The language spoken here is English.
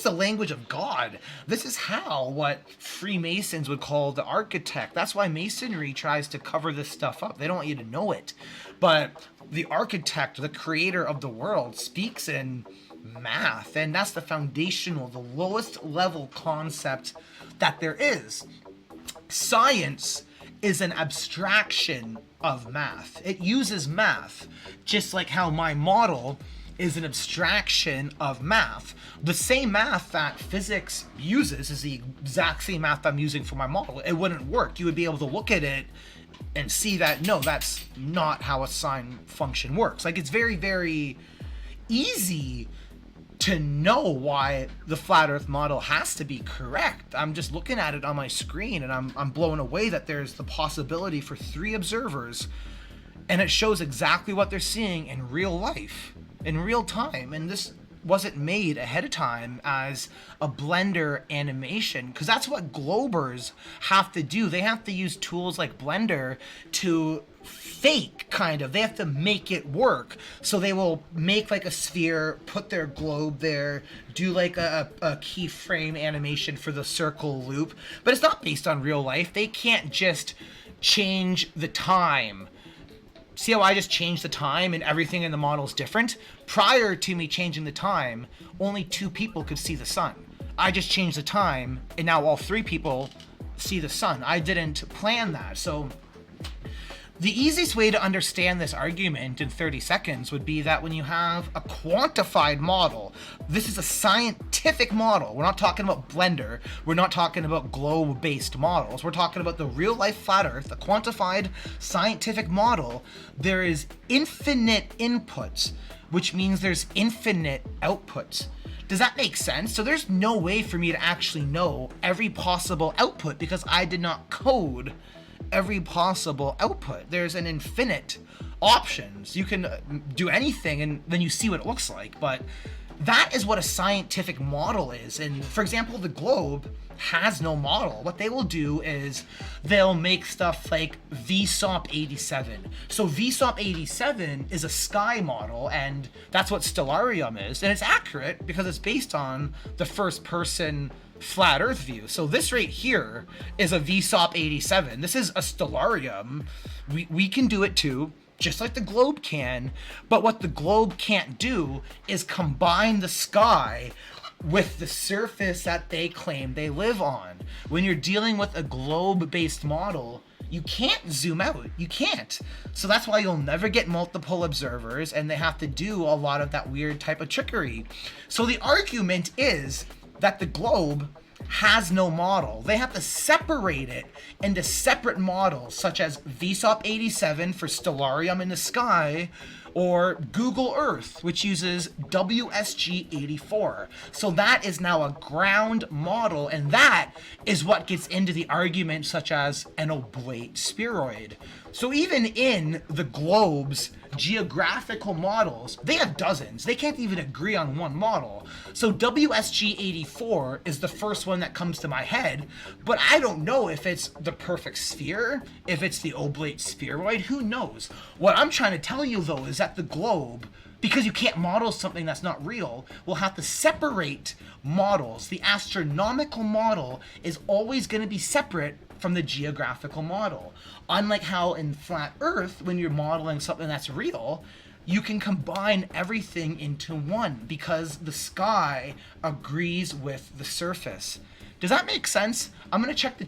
the language of God. This is how what Freemasons would call the architect. That's why Masonry tries to cover this stuff up. They don't want you to know it. But the architect, the creator of the world, speaks in math, and that's the foundational, the lowest level concept that there is. Science is an abstraction of math. It uses math, just like how my model is an abstraction of math. The same math that physics uses is the exact same math I'm using for my model. It wouldn't work. You would be able to look at it and see that, no, that's not how a sine function works. Like, it's very, very easy to know why the flat earth model has to be correct. I'm just looking at it on my screen and I'm blown away that there's the possibility for 3 observers, and it shows exactly what they're seeing in real life, in real time. And this wasn't made ahead of time as a Blender animation, because that's what globers have to do. They have to use tools like Blender to fake, kind of. They have to make it work. So they will make like a sphere, put their globe there, do like a keyframe animation for the circle loop, but it's not based on real life. They can't just change the time. See how I just changed the time and everything in the model is different? Prior to me changing the time, only 2 people could see the sun. I just changed the time, and now all 3 people see the sun. I didn't plan that. So the easiest way to understand this argument in 30 seconds would be that when you have a quantified model, this is a scientific model. We're not talking about Blender. We're not talking about globe-based models. We're talking about the real-life flat Earth, a quantified scientific model. There is infinite inputs, which means there's infinite outputs. Does that make sense? So there's no way for me to actually know every possible output because I did not code every possible output. There's an infinite options. You can do anything and then you see what it looks like, but that is what a scientific model is. And for example, the globe has no model. What they will do is they'll make stuff like VSOP 87. So VSOP 87 is a sky model, and that's what Stellarium is, and it's accurate because it's based on the first person flat earth view. So this right here is a VSOP 87. This is a Stellarium. We can do it too, just like the globe can, but what the globe can't do is combine the sky with the surface that they claim they live on. When you're dealing with a globe-based model, you can't zoom out. You can't. So that's why you'll never get multiple observers, and they have to do a lot of that weird type of trickery. So the argument is that the globe has no model. They have to separate it into separate models, such as VSOP 87 for Stellarium in the sky, or Google Earth, which uses WSG 84. So that is now a ground model, and that is what gets into the argument such as an oblate spheroid. So even in the globe's geographical models, they have dozens. They can't even agree on one model. So WSG 84 is the first one that comes to my head, but I don't know if it's the perfect sphere, if it's the oblate spheroid, who knows? What I'm trying to tell you though is that the globe, because you can't model something that's not real, we'll have to separate models. The astronomical model is always going to be separate from the geographical model. Unlike how in flat Earth, when you're modeling something that's real, you can combine everything into one because the sky agrees with the surface. Does that make sense? I'm going to check the